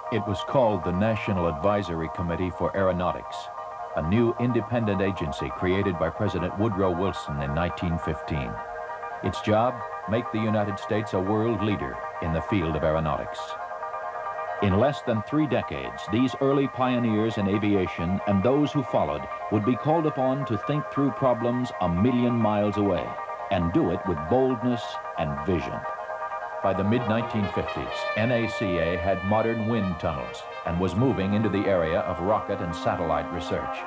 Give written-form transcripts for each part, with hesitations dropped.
It was called the National Advisory Committee for Aeronautics, a new independent agency created by President Woodrow Wilson in 1915. Its job, make the United States a world leader in the field of aeronautics. In less than 3 decades, these early pioneers in aviation and those who followed would be called upon to think through problems a million miles away and do it with boldness and vision. By the mid-1950s, NACA had modern wind tunnels and was moving into the area of rocket and satellite research.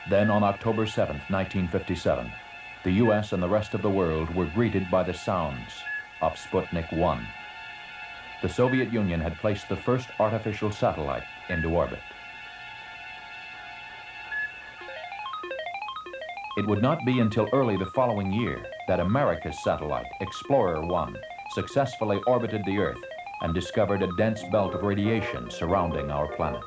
Then on October 7, 1957, the U.S. and the rest of the world were greeted by the sounds of Sputnik 1. The Soviet Union had placed the first artificial satellite into orbit. It would not be until early the following year that America's satellite, Explorer 1, successfully orbited the Earth and discovered a dense belt of radiation surrounding our planet.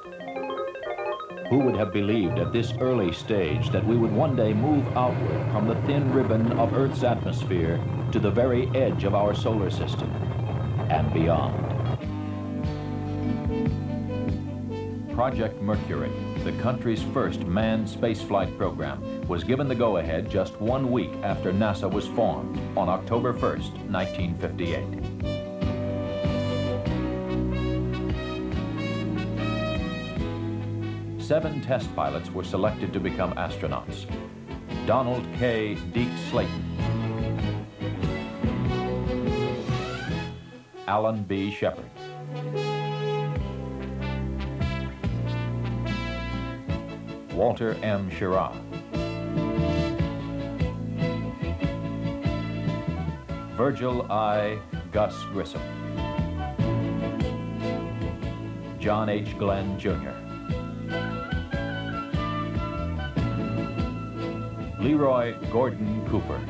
Who would have believed at this early stage that we would one day move outward from the thin ribbon of Earth's atmosphere to the very edge of our solar system and beyond? Project Mercury, the country's first manned spaceflight program, was given the go-ahead just 1 week after NASA was formed on October 1st, 1958. Seven test pilots were selected to become astronauts. Donald K. Deke Slayton, Alan B. Shepard, Walter M. Schirra, Virgil I. Gus Grissom, John H. Glenn, Jr., Leroy Gordon Cooper,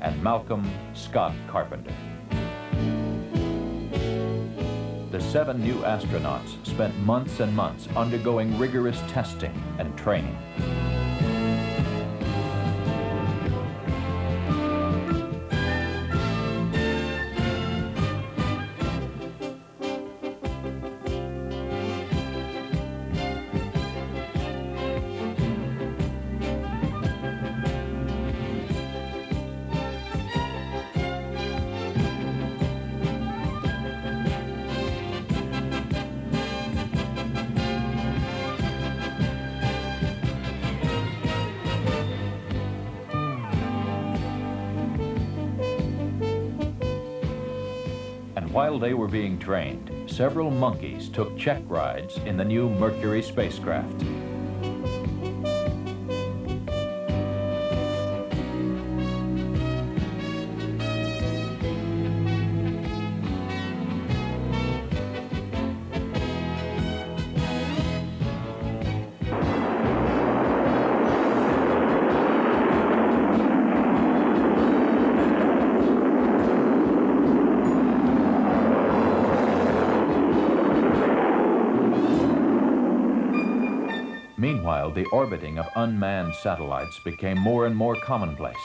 and Malcolm Scott Carpenter. The 7 new astronauts spent months and months undergoing rigorous testing and training. While they were being trained, several monkeys took check rides in the new Mercury spacecraft. Meanwhile, the orbiting of unmanned satellites became more and more commonplace,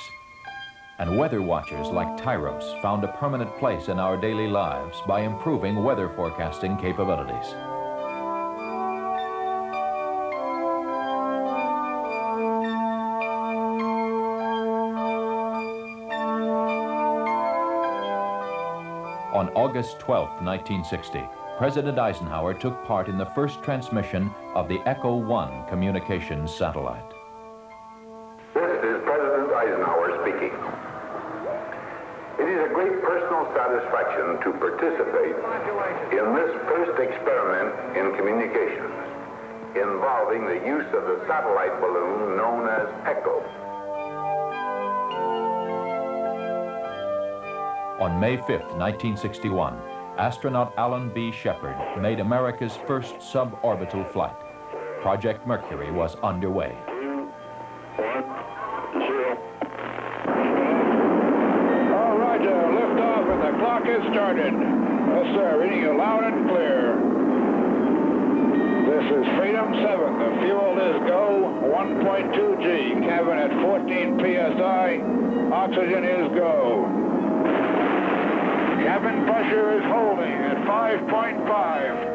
and weather watchers like Tyros found a permanent place in our daily lives by improving weather forecasting capabilities. On August 12, 1960, President Eisenhower took part in the first transmission of the Echo 1 communications satellite. This is President Eisenhower speaking. It is a great personal satisfaction to participate in this first experiment in communications involving the use of the satellite balloon known as Echo. On May 5, 1961, astronaut Alan B. Shepard made America's first suborbital flight. Project Mercury was underway. 2, 1, 0. All right, is started. Yes, sir. Reading you loud and clear. This is Freedom 7. The fuel is go. 1.2 G. Cabin at 14 psi. Oxygen is go. Cabin pressure is holding at 5.5.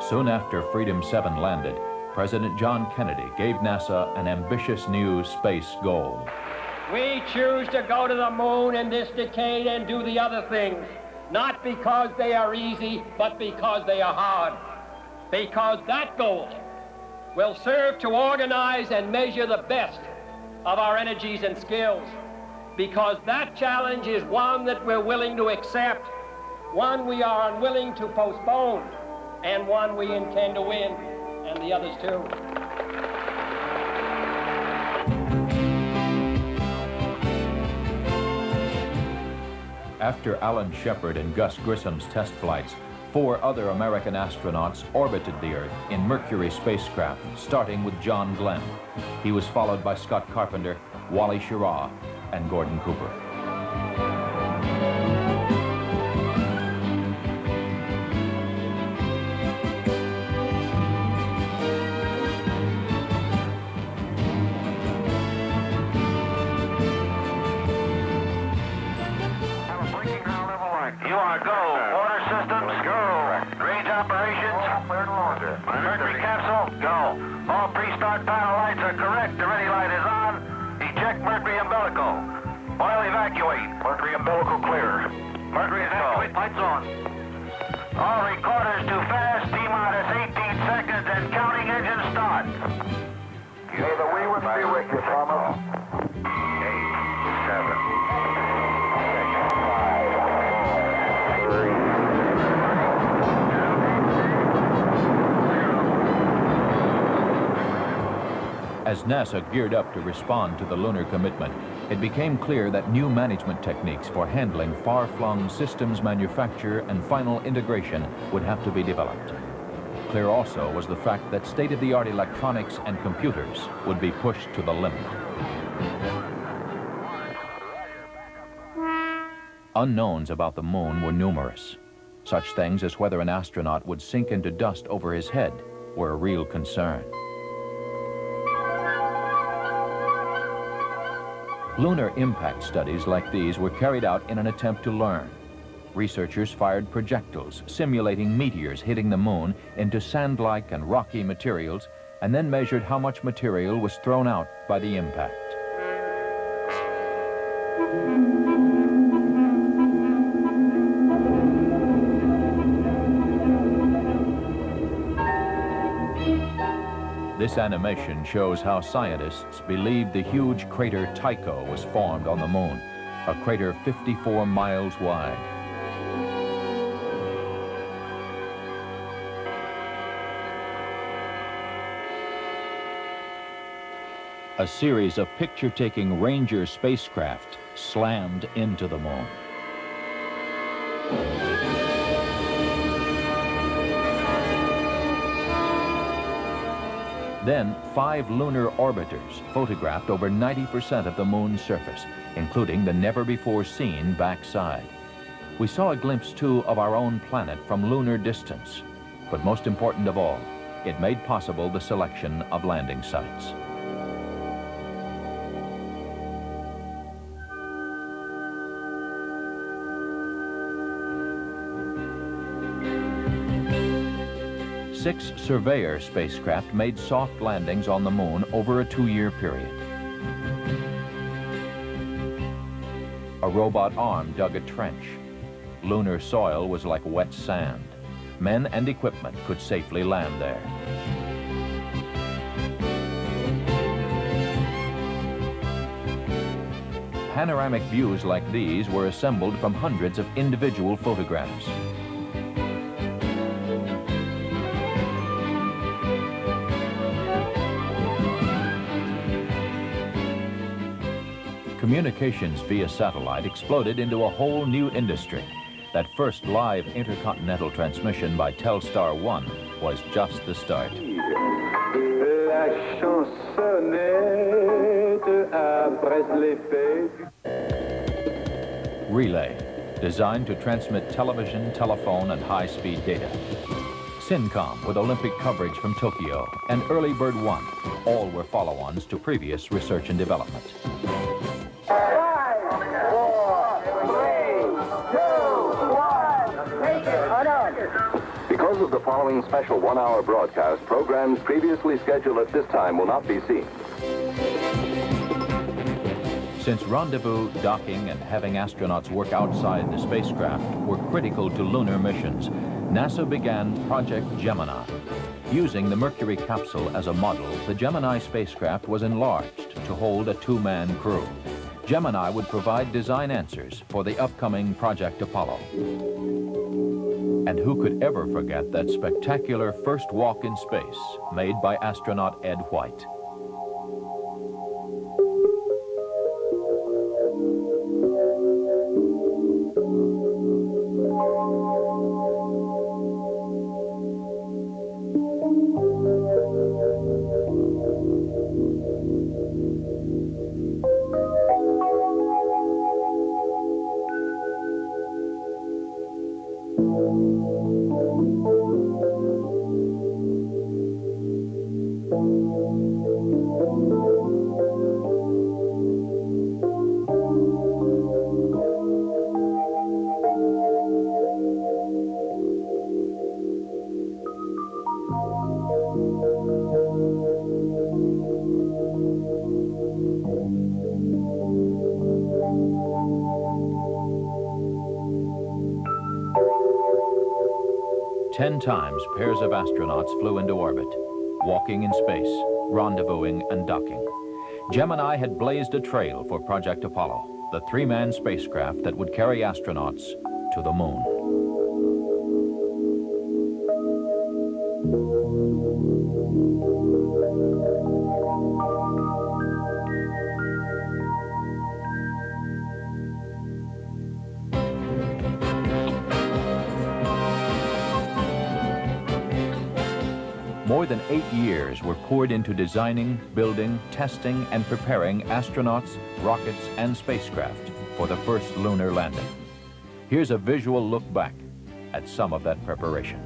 Soon after Freedom 7 landed, President John Kennedy gave NASA an ambitious new space goal. We choose to go to the moon in this decade and do the other things, not because they are easy, but because they are hard. Because that goal will serve to organize and measure the best of our energies and skills. Because that challenge is one that we're willing to accept, one we are unwilling to postpone, and one we intend to win, and the others too. After Alan Shepard and Gus Grissom's test flights, 4 other American astronauts orbited the Earth in Mercury spacecraft, starting with John Glenn. He was followed by Scott Carpenter, Wally Schirra, and Gordon Cooper. You are go. Order systems, go. Range operations, Mercury capsule, go. All pre-start panel lights are correct. The ready light is on. Eject Mercury umbilical. Oil evacuate. Mercury umbilical clear. Mercury evacuate. Lights on. All recorders too fast. T-minus 18 seconds and counting engine start. May the Wee-Winds be with you, Thomas. 8, 7. As NASA geared up to respond to the lunar commitment, it became clear that new management techniques for handling far-flung systems manufacture and final integration would have to be developed. Clear also was the fact that state-of-the-art electronics and computers would be pushed to the limit. Unknowns about the moon were numerous. Such things as whether an astronaut would sink into dust over his head were a real concern. Lunar impact studies like these were carried out in an attempt to learn. Researchers fired projectiles simulating meteors hitting the moon into sand-like and rocky materials, and then measured how much material was thrown out by the impact. This animation shows how scientists believed the huge crater Tycho was formed on the moon, a crater 54 miles wide. A series of picture-taking Ranger spacecraft slammed into the moon. Then, 5 lunar orbiters photographed over 90% of the moon's surface, including the never-before-seen backside. We saw a glimpse, too, of our own planet from lunar distance. But most important of all, it made possible the selection of landing sites. Six Surveyor spacecraft made soft landings on the moon over a 2-year period. A robot arm dug a trench. Lunar soil was like wet sand. Men and equipment could safely land there. Panoramic views like these were assembled from hundreds of individual photographs. Communications via satellite exploded into a whole new industry. That first live intercontinental transmission by Telstar 1 was just the start. La chansonnette après les fêtes. Relay, designed to transmit television, telephone, and high-speed data. Syncom, with Olympic coverage from Tokyo, and Early Bird 1, all were follow-ons to previous research and development. 5, 4, 3, 2, 1, take it. Hold on. Because of the following special one-hour broadcast, programs previously scheduled at this time will not be seen. Since rendezvous, docking, and having astronauts work outside the spacecraft were critical to lunar missions, NASA began Project Gemini. Using the Mercury capsule as a model, the Gemini spacecraft was enlarged to hold a two-man crew. Gemini would provide design answers for the upcoming Project Apollo. And who could ever forget that spectacular first walk in space made by astronaut Ed White? Ten times pairs of astronauts flew into orbit, walking in space, rendezvousing, and docking. Gemini had blazed a trail for Project Apollo, the three-man spacecraft that would carry astronauts to the moon. More than 8 years were poured into designing, building, testing, and preparing astronauts, rockets, and spacecraft for the first lunar landing. Here's a visual look back at some of that preparation.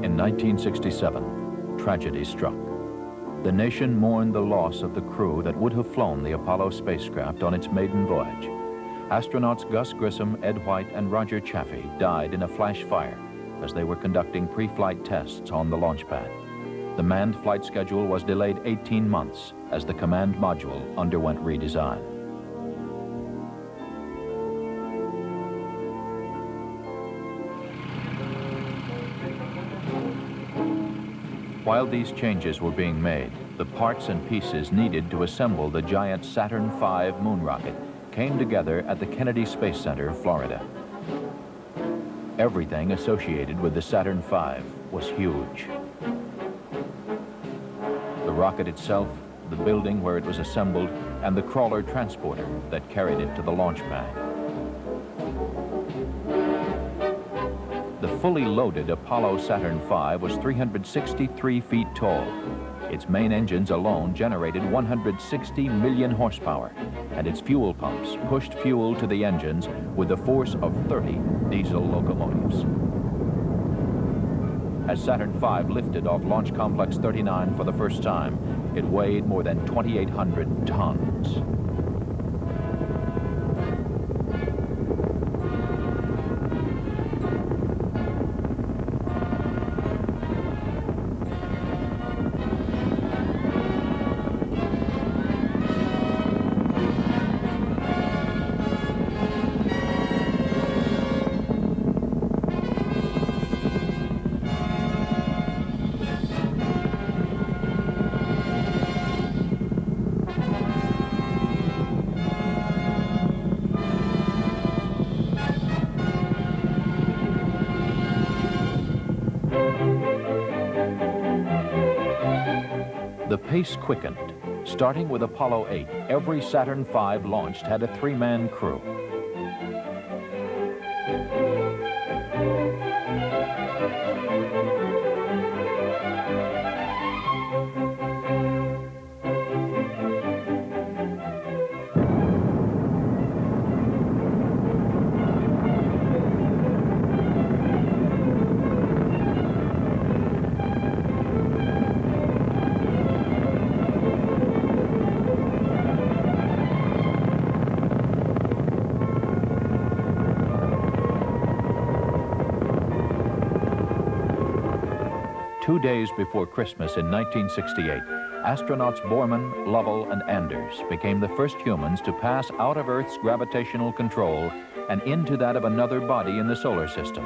In 1967, tragedy struck. The nation mourned the loss of the crew that would have flown the Apollo spacecraft on its maiden voyage. Astronauts Gus Grissom, Ed White, and Roger Chaffee died in a flash fire as they were conducting pre-flight tests on the launch pad. The manned flight schedule was delayed 18 months as the command module underwent redesign. While these changes were being made, the parts and pieces needed to assemble the giant Saturn V moon rocket came together at the Kennedy Space Center, Florida. Everything associated with the Saturn V was huge. The rocket itself, the building where it was assembled, and the crawler transporter that carried it to the launch pad. The fully loaded Apollo Saturn V was 363 feet tall. Its main engines alone generated 160 million horsepower, and its fuel pumps pushed fuel to the engines with the force of 30 diesel locomotives. As Saturn V lifted off Launch Complex 39 for the first time, it weighed more than 2,800 tons. The pace quickened. Starting with Apollo 8, every Saturn V launched had a three-man crew. Two days before Christmas in 1968, astronauts Borman, Lovell, and Anders became the first humans to pass out of Earth's gravitational control and into that of another body in the solar system,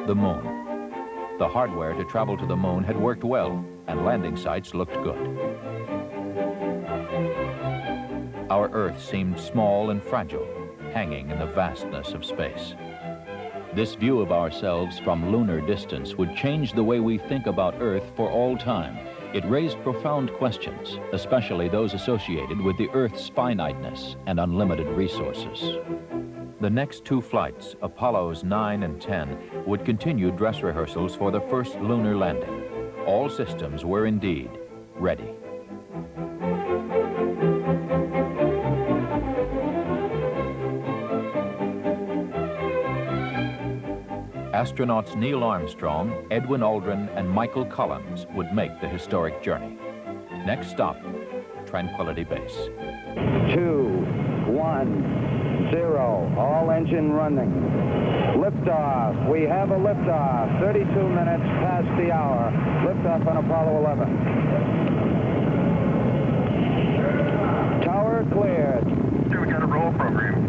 the Moon. The hardware to travel to the Moon had worked well, and landing sites looked good. Our Earth seemed small and fragile, hanging in the vastness of space. This view of ourselves from lunar distance would change the way we think about Earth for all time. It raised profound questions, especially those associated with the Earth's finiteness and unlimited resources. The next two flights, Apollos 9 and 10, would continue dress rehearsals for the first lunar landing. All systems were indeed ready. Astronauts Neil Armstrong, Edwin Aldrin, and Michael Collins would make the historic journey. Next stop, Tranquility Base. 2, 1, 0. All engine running. Liftoff. We have a liftoff. 32 minutes past the hour. Liftoff on Apollo 11. Tower cleared. We got a roll program.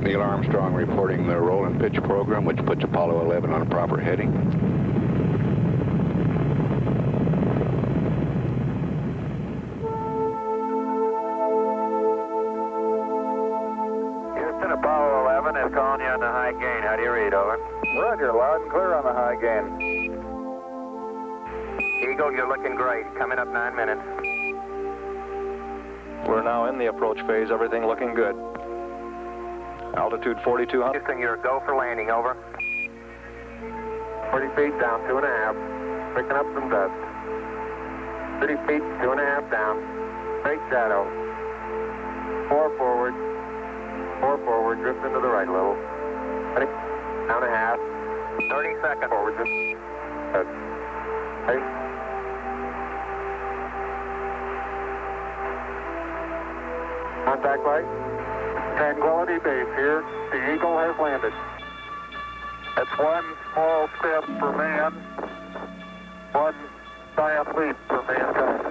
Neil Armstrong reporting the roll and pitch program, which puts Apollo 11 on a proper heading. Houston, Apollo 11 is calling you on the high gain. How do you read, over? Roger, loud and clear on the high gain. Eagle, you're looking great. Coming up 9 minutes. We're now in the approach phase. Everything looking good. Altitude 4,200. Houston, you're a go for landing, over. 40 feet down, 2.5. Picking up some dust. 30 feet, 2.5 down. Straight shadow. 4 forward. 4 forward, drift into the right a little. 20, down a half. 30 seconds. Forward, just. Good. Hey. Contact light. Tranquility Base here. The Eagle has landed. That's one small step for man, one giant leap for mankind.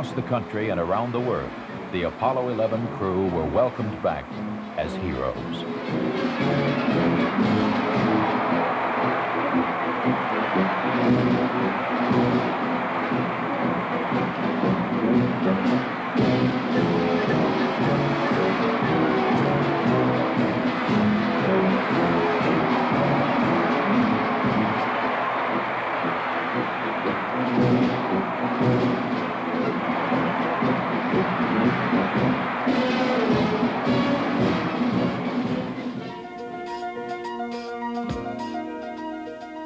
Across the country and around the world, the Apollo 11 crew were welcomed back as heroes.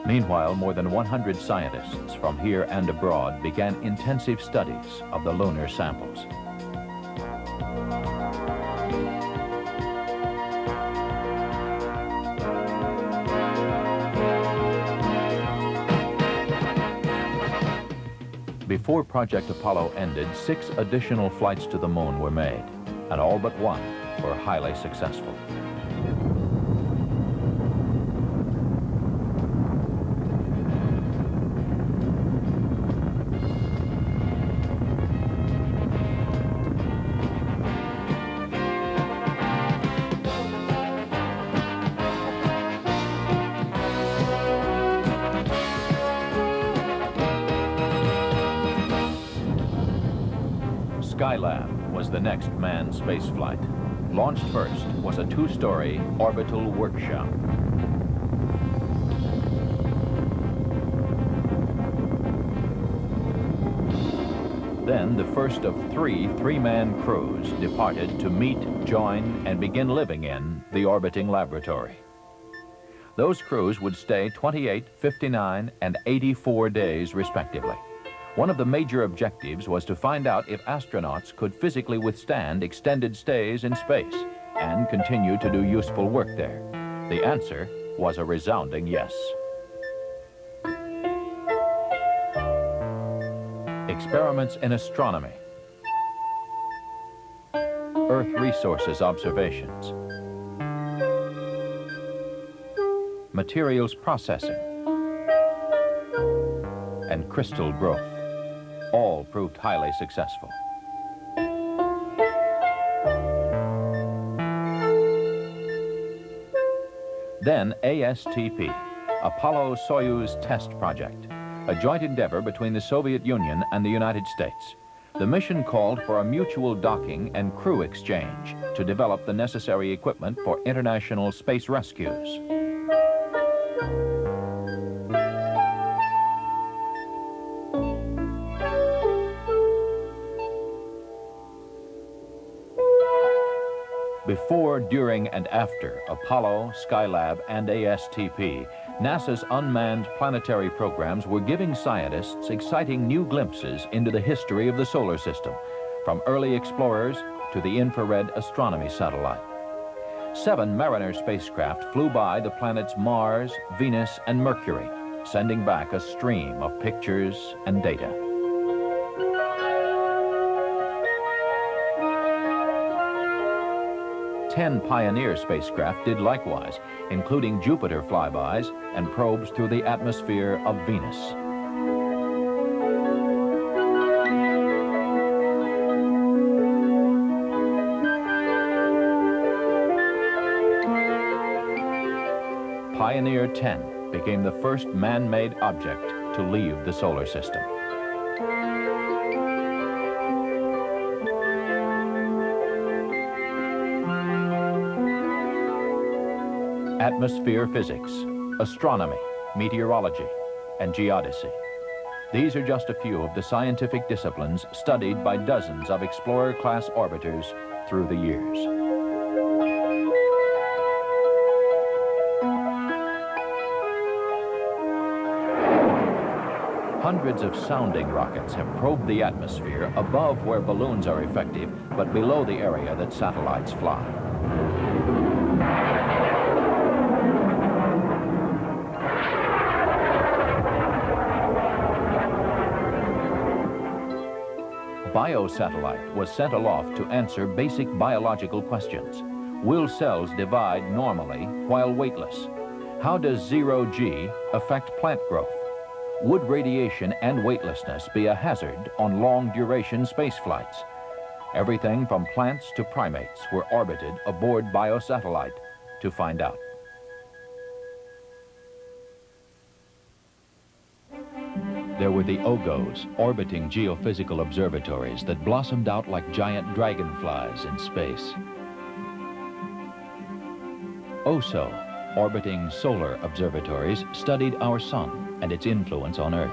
Meanwhile, more than 100 scientists from here and abroad began intensive studies of the lunar samples. Before Project Apollo ended, 6 additional flights to the moon were made, and all but one were highly successful. Skylab was the next manned spaceflight. Launched first was a 2-story orbital workshop. Then the first of 3 3-man crews departed to meet, join, and begin living in the orbiting laboratory. Those crews would stay 28, 59, and 84 days respectively. One of the major objectives was to find out if astronauts could physically withstand extended stays in space and continue to do useful work there. The answer was a resounding yes. Experiments in astronomy, Earth resources observations, materials processing, and crystal growth all proved highly successful. Then ASTP, Apollo-Soyuz Test Project, a joint endeavor between the Soviet Union and the United States. The mission called for a mutual docking and crew exchange to develop the necessary equipment for international space rescues. Before, during, and after Apollo, Skylab, and ASTP, NASA's unmanned planetary programs were giving scientists exciting new glimpses into the history of the solar system, from early explorers to the infrared astronomy satellite. 7 Mariner spacecraft flew by the planets Mars, Venus, and Mercury, sending back a stream of pictures and data. 10 Pioneer spacecraft did likewise, including Jupiter flybys and probes through the atmosphere of Venus. Pioneer 10 became the first man-made object to leave the solar system. Atmosphere physics, astronomy, meteorology, and geodesy. These are just a few of the scientific disciplines studied by dozens of Explorer-class orbiters through the years. Hundreds of sounding rockets have probed the atmosphere above where balloons are effective, but below the area that satellites fly. Biosatellite was sent aloft to answer basic biological questions. Will cells divide normally while weightless? How does zero-G affect plant growth? would radiation and weightlessness be a hazard on long-duration space flights? Everything from plants to primates were orbited aboard biosatellite to find out. There were the OGOs, orbiting geophysical observatories that blossomed out like giant dragonflies in space. OSO, orbiting solar observatories, studied our sun and its influence on Earth.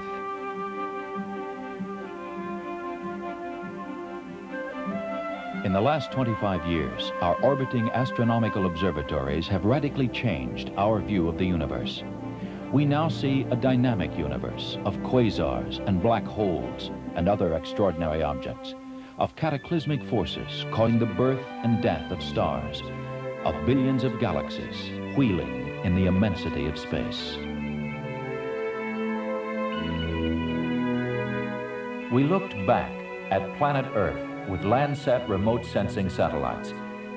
In the last 25 years, our orbiting astronomical observatories have radically changed our view of the universe. We now see a dynamic universe of quasars and black holes and other extraordinary objects, of cataclysmic forces causing the birth and death of stars, of billions of galaxies wheeling in the immensity of space. We looked back at planet Earth with Landsat remote sensing satellites.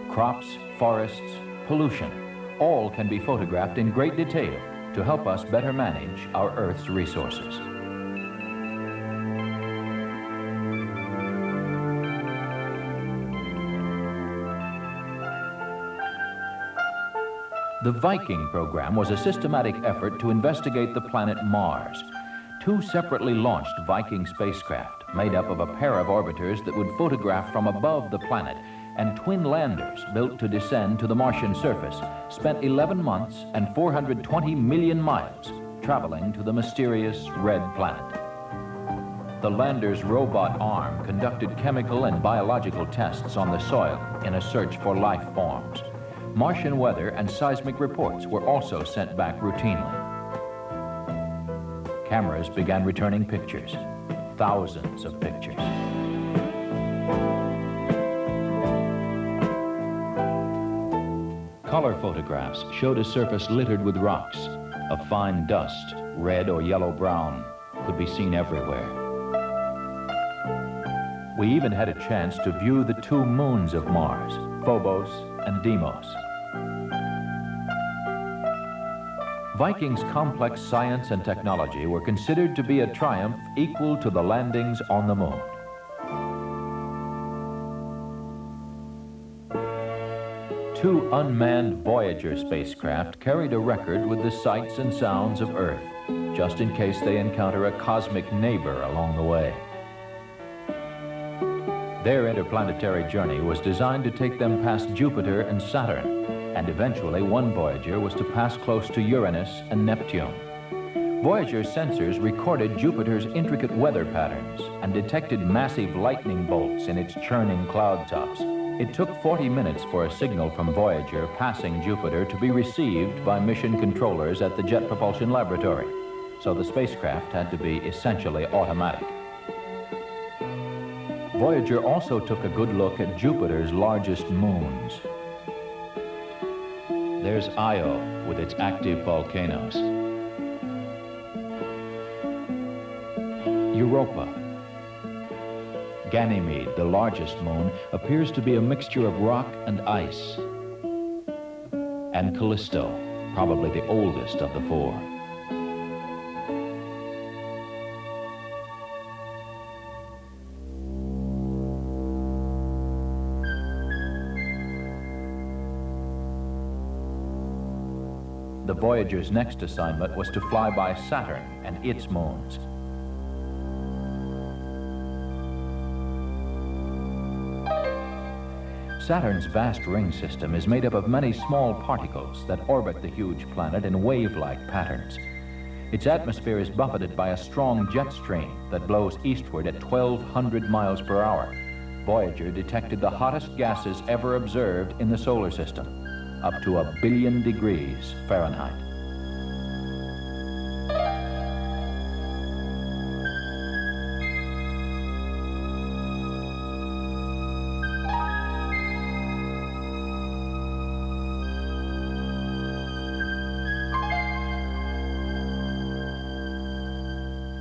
Crops, forests, pollution, all can be photographed in great detail to help us better manage our Earth's resources. The Viking program was a systematic effort to investigate the planet Mars. 2 separately launched Viking spacecraft, made up of a pair of orbiters that would photograph from above the planet, and twin landers built to descend to the Martian surface, spent 11 months and 420 million miles traveling to the mysterious red planet. The lander's robot arm conducted chemical and biological tests on the soil in a search for life forms. Martian weather and seismic reports were also sent back routinely. Cameras began returning pictures, thousands of pictures. Color photographs showed a surface littered with rocks. A fine dust, red or yellow-brown, could be seen everywhere. We even had a chance to view the 2 moons of Mars, Phobos and Deimos. Viking's complex science and technology were considered to be a triumph equal to the landings on the moon. Two unmanned Voyager spacecraft carried a record with the sights and sounds of Earth, just in case they encounter a cosmic neighbor along the way. Their interplanetary journey was designed to take them past Jupiter and Saturn, and eventually one Voyager was to pass close to Uranus and Neptune. Voyager's sensors recorded Jupiter's intricate weather patterns and detected massive lightning bolts in its churning cloud tops. It took 40 minutes for a signal from Voyager passing Jupiter to be received by mission controllers at the Jet Propulsion Laboratory, so the spacecraft had to be essentially automatic. Voyager also took a good look at Jupiter's largest moons. There's Io with its active volcanoes. Europa. Ganymede, the largest moon, appears to be a mixture of rock and ice. And Callisto, probably the oldest of the 4. The Voyager's next assignment was to fly by Saturn and its moons. Saturn's vast ring system is made up of many small particles that orbit the huge planet in wave-like patterns. Its atmosphere is buffeted by a strong jet stream that blows eastward at 1,200 miles per hour. Voyager detected the hottest gases ever observed in the solar system, up to 1 billion degrees Fahrenheit.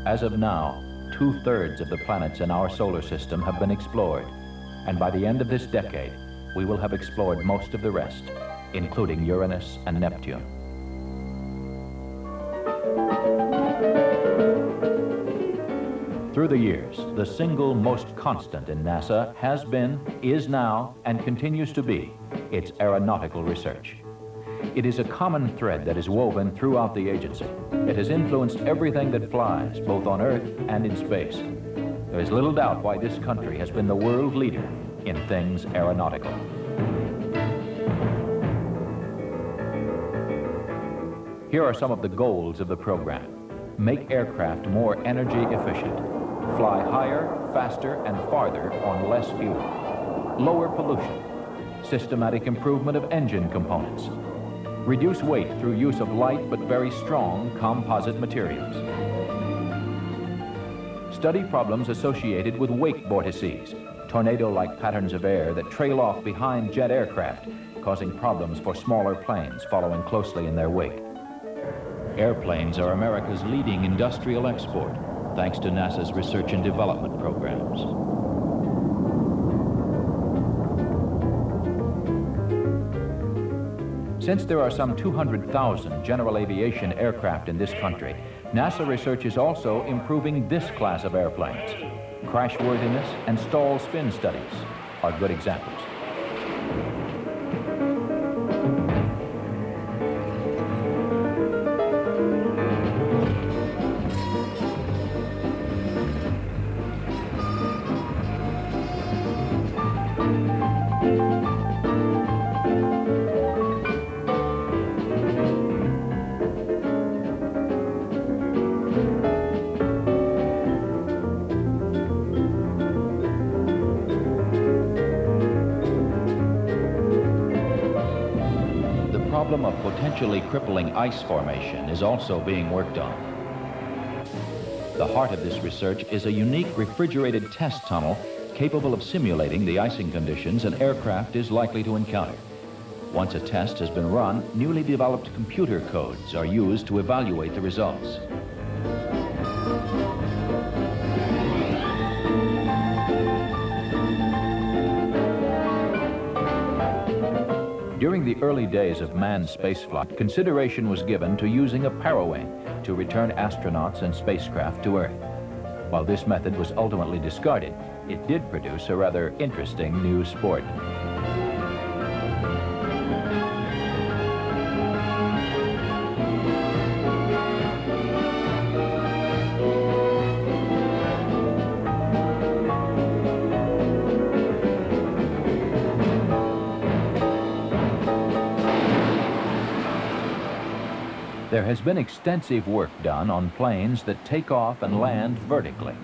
As of now, 2/3 of the planets in our solar system have been explored, and by the end of this decade, we will have explored most of the rest, including Uranus and Neptune. Through the years, the single most constant in NASA has been, is now, and continues to be its aeronautical research. It is a common thread that is woven throughout the agency. It has influenced everything that flies, both on Earth and in space. There is little doubt why this country has been the world leader in things aeronautical. Here are some of the goals of the program. Make aircraft more energy efficient. Fly higher, faster, and farther on less fuel. Lower pollution. Systematic improvement of engine components. Reduce weight through use of light but very strong composite materials. Study problems associated with wake vortices, tornado-like patterns of air that trail off behind jet aircraft, causing problems for smaller planes following closely in their wake. Airplanes are America's leading industrial export, thanks to NASA's research and development programs. Since there are some 200,000 general aviation aircraft in this country, NASA research is also improving this class of airplanes. Crashworthiness and stall spin studies are good examples. The problem of potentially crippling ice formation is also being worked on. The heart of this research is a unique refrigerated test tunnel capable of simulating the icing conditions an aircraft is likely to encounter. Once a test has been run, newly developed computer codes are used to evaluate the results. During the early days of manned spaceflight, consideration was given to using a parawing to return astronauts and spacecraft to Earth. While this method was ultimately discarded, it did produce a rather interesting new sport. There has been extensive work done on planes that take off and land vertically.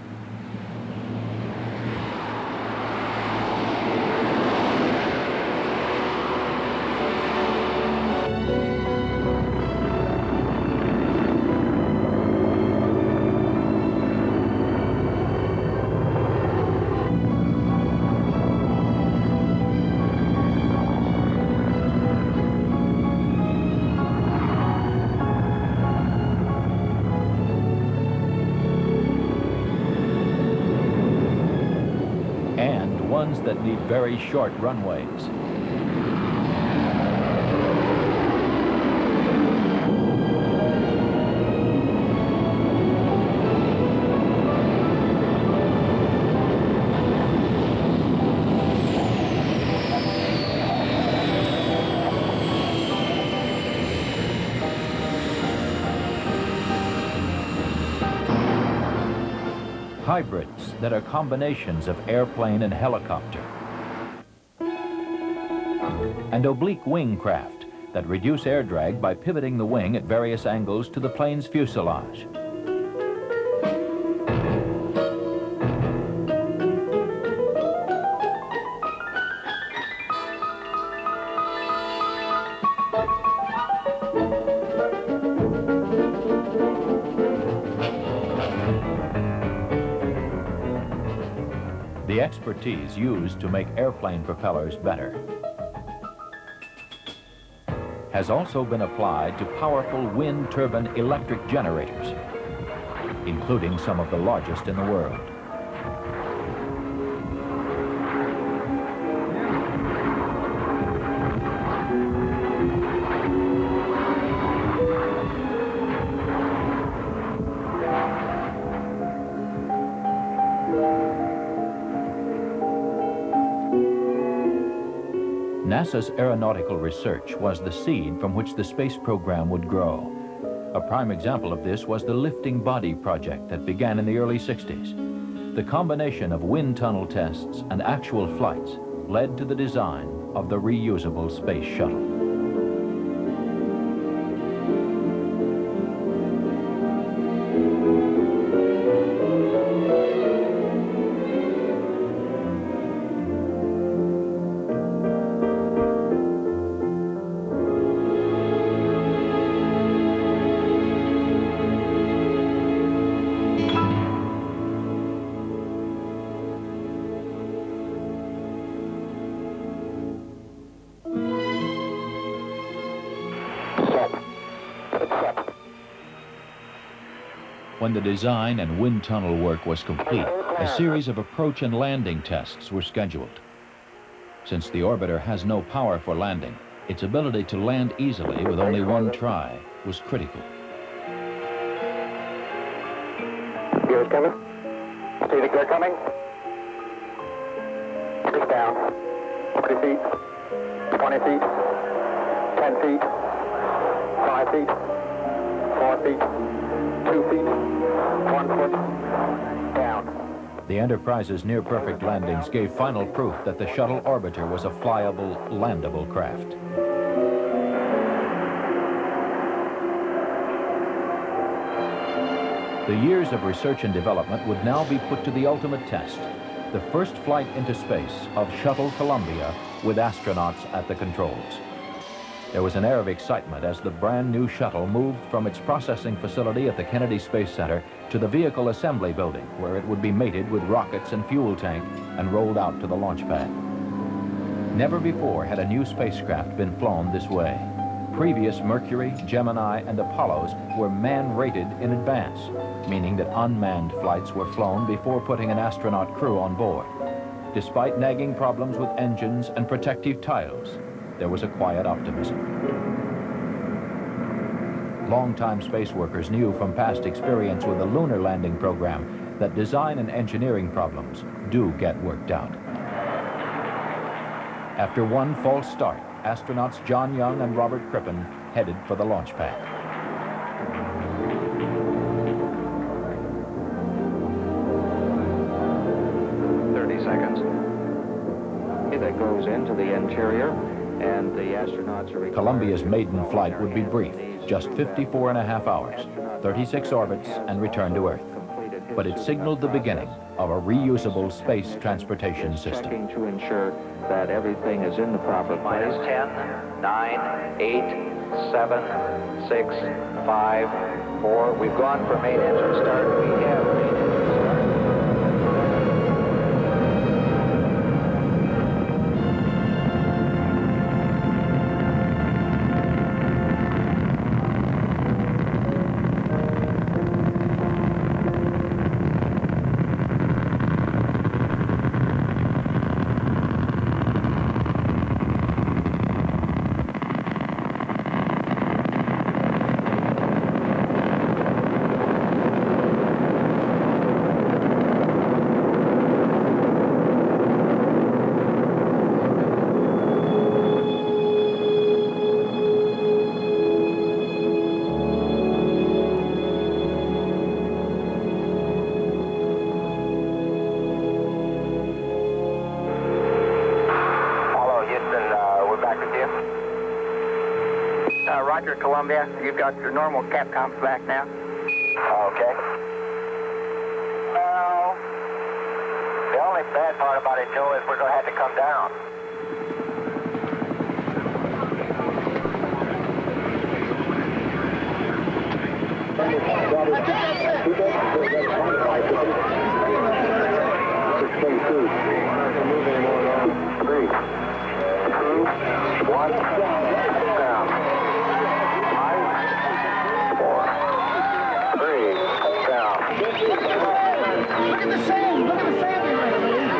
Ones that need very short runways. Hybrids that are combinations of airplane and helicopter. And oblique wing craft that reduce air drag by pivoting the wing at various angles to the plane's fuselage. The expertise used to make airplane propellers better has also been applied to powerful wind turbine electric generators, including some of the largest in the world. NASA's aeronautical research was the seed from which the space program would grow. A prime example of this was the Lifting Body project that began in the early 60s. The combination of wind tunnel tests and actual flights led to the design of the reusable space shuttle. When the design and wind tunnel work was complete, a series of approach and landing tests were scheduled. Since the orbiter has no power for landing, its ability to land easily with only one try was critical. Gears coming. See the gear coming. Gears down. 40 feet. 20 feet. 10 feet. 5 feet. 4 feet. 2 feet. 1 foot. Down. The Enterprise's near-perfect landings gave final proof that the shuttle orbiter was a flyable, landable craft. The years of research and development would now be put to the ultimate test, the first flight into space of Shuttle Columbia with astronauts at the controls. There was an air of excitement as the brand new shuttle moved from its processing facility at the Kennedy Space Center to the vehicle assembly building, where it would be mated with rockets and fuel tank and rolled out to the launch pad. Never before had a new spacecraft been flown this way. Previous Mercury, Gemini, and Apollos were man-rated in advance, meaning that unmanned flights were flown before putting an astronaut crew on board. Despite nagging problems with engines and protective tiles, there was a quiet optimism. Longtime space workers knew from past experience with the lunar landing program that design and engineering problems do get worked out. After one false start, astronauts John Young and Robert Crippen headed for the launch pad. That goes into the interior, and the astronauts are... Columbia's maiden flight would be brief, just 54.5 hours, 36 orbits, and return to Earth. But it signaled the beginning of a reusable space transportation system. Checking to ensure that everything is in the proper place. Minus 10, 9, 8, 7, 6, 5, 4. We've gone for main engine start. We have main engine start. Roger, Columbia. You've got your normal Capcoms back now. Okay. Well, the only bad part about it, Joe, is we're going to have to come down. Three, two, one, down. 5, 4, 3, down. Look at the sand! Look at the sand we made, lady!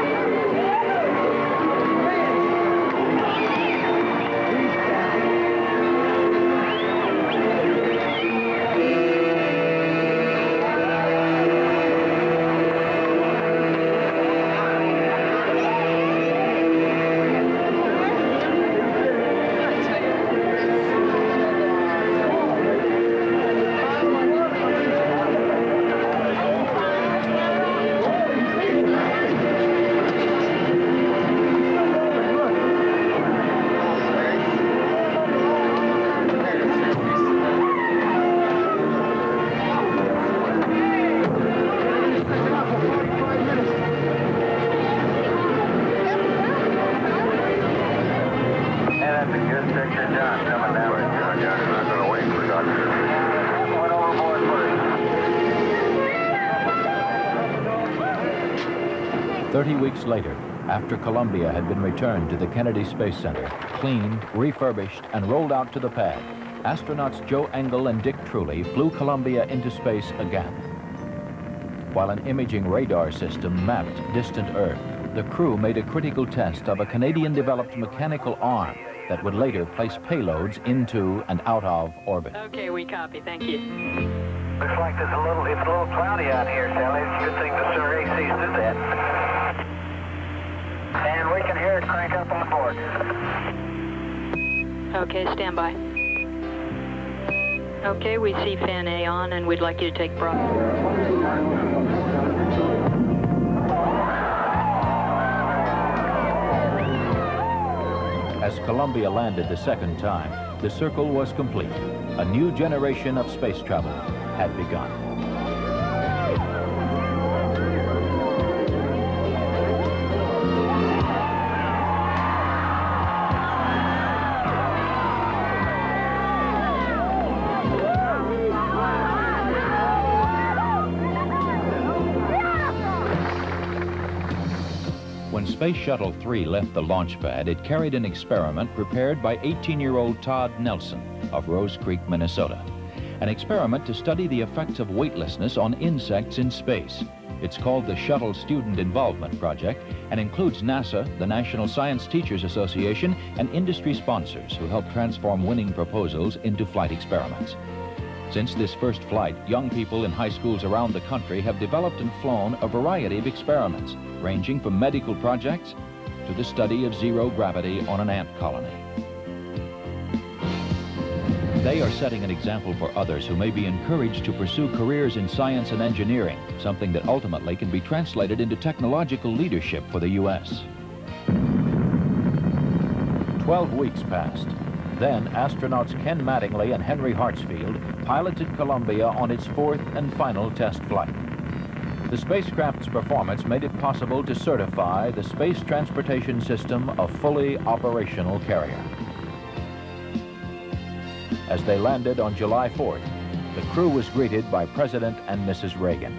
30 weeks later, after Columbia had been returned to the Kennedy Space Center, cleaned, refurbished, and rolled out to the pad, astronauts Joe Engle and Dick Truly flew Columbia into space again. While an imaging radar system mapped distant Earth, the crew made a critical test of a Canadian-developed mechanical arm that would later place payloads into and out of orbit. Okay, we copy. Thank you. Looks like it's a little cloudy out here, Sally. It's a good thing the Sir AC did that. And we can hear it crank up on board. Okay, stand by. Okay, we see fan A on, and we'd like you to take broad. As Columbia landed the second time, the circle was complete. A new generation of space travel had begun. When Space Shuttle 3 left the launch pad, it carried an experiment prepared by 18-year-old Todd Nelson of Rose Creek, Minnesota. An experiment to study the effects of weightlessness on insects in space. It's called the Shuttle Student Involvement Project and includes NASA, the National Science Teachers Association, and industry sponsors who help transform winning proposals into flight experiments. Since this first flight, young people in high schools around the country have developed and flown a variety of experiments, ranging from medical projects to the study of zero gravity on an ant colony. They are setting an example for others who may be encouraged to pursue careers in science and engineering, something that ultimately can be translated into technological leadership for the U.S. 12 weeks passed. Then, astronauts Ken Mattingly and Henry Hartsfield piloted Columbia on its fourth and final test flight. The spacecraft's performance made it possible to certify the Space Transportation System a fully operational carrier. As they landed on July 4th, the crew was greeted by President and Mrs. Reagan.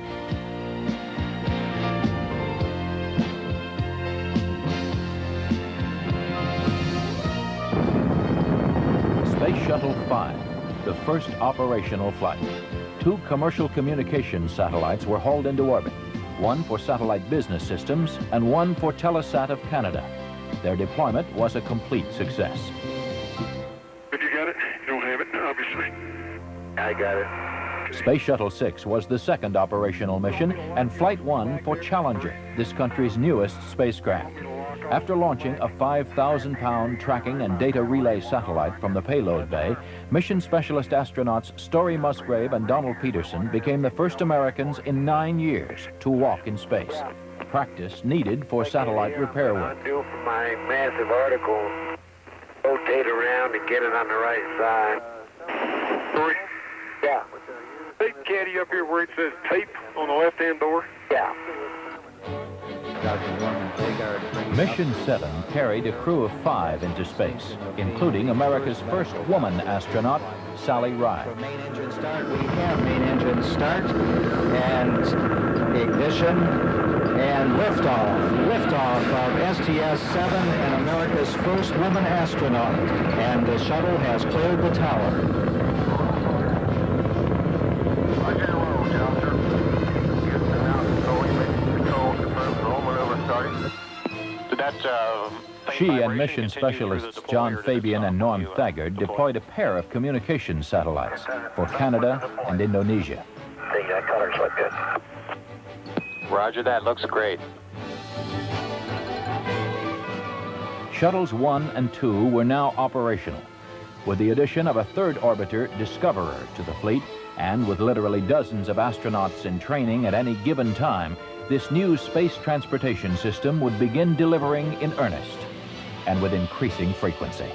Space Shuttle 5, the first operational flight. 2 commercial communications satellites were hauled into orbit, one for satellite business systems and one for Telesat of Canada. Their deployment was a complete success. If you got it, you don't have it, obviously. I got it. Space Shuttle 6 was the second operational mission and Flight 1 for Challenger, this country's newest spacecraft. After launching a 5,000-pound tracking and data relay satellite from the payload bay, mission specialist astronauts Story Musgrave and Donald Peterson became the first Americans in 9 years to walk in space. Practice needed for satellite repair work. I do for my massive article, rotate around and get it on the right side. Story? Yeah. Big caddy up here where it says tape on the left-hand door. Yeah. Mission 7 carried a crew of 5 into space, including America's first woman astronaut, Sally Ride. Main engine start, we have main engine start, and ignition, and liftoff. Liftoff of STS-7 and America's first woman astronaut. And the shuttle has cleared the tower. She and mission specialists John Fabian and Norm Thagard deployed a pair of communications satellites for Canada and Indonesia. I think that colors look good. Roger that, looks great. Shuttles 1 and 2 were now operational, with the addition of a third orbiter, Discoverer, to the fleet, and with literally dozens of astronauts in training at any given time, this new space transportation system would begin delivering in earnest and with increasing frequency.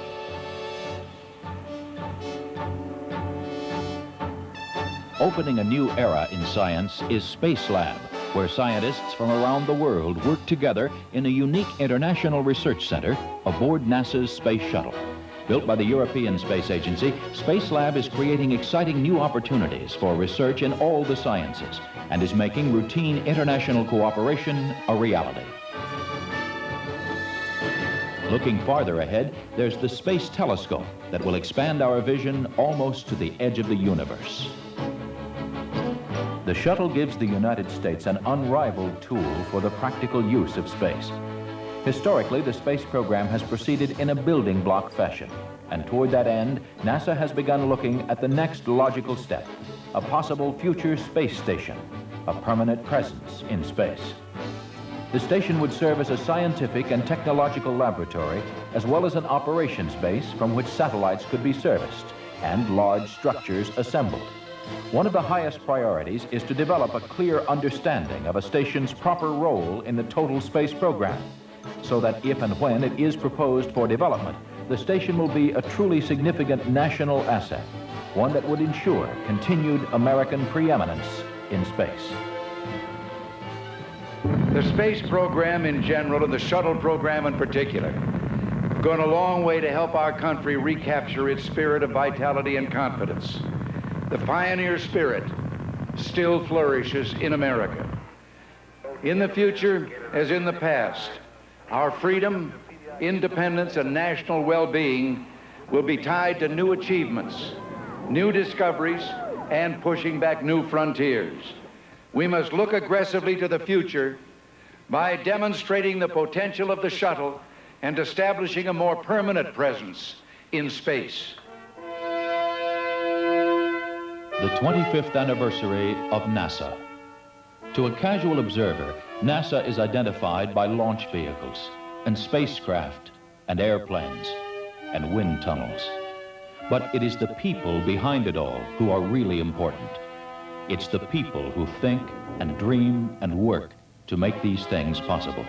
Opening a new era in science is Space Lab, where scientists from around the world work together in a unique international research center aboard NASA's Space Shuttle. Built by the European Space Agency, Space Lab is creating exciting new opportunities for research in all the sciences and is making routine international cooperation a reality. Looking farther ahead, there's the Space Telescope that will expand our vision almost to the edge of the universe. The shuttle gives the United States an unrivaled tool for the practical use of space. Historically, the space program has proceeded in a building block fashion, and toward that end, NASA has begun looking at the next logical step, a possible future space station, a permanent presence in space. The station would serve as a scientific and technological laboratory, as well as an operations base from which satellites could be serviced and large structures assembled. One of the highest priorities is to develop a clear understanding of a station's proper role in the total space program, so that if and when it is proposed for development, the station will be a truly significant national asset, one that would ensure continued American preeminence in space. The space program in general and the shuttle program in particular have gone a long way to help our country recapture its spirit of vitality and confidence. The pioneer spirit still flourishes in America. In the future, as in the past, our freedom, independence, and national well-being will be tied to new achievements, new discoveries, and pushing back new frontiers. We must look aggressively to the future by demonstrating the potential of the shuttle and establishing a more permanent presence in space. The 25th anniversary of NASA. To a casual observer, NASA is identified by launch vehicles and spacecraft and airplanes and wind tunnels. But it is the people behind it all who are really important. It's the people who think and dream and work to make these things possible.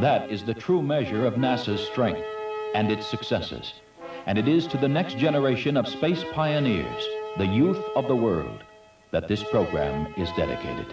That is the true measure of NASA's strength and its successes. And it is to the next generation of space pioneers, the youth of the world, that this program is dedicated.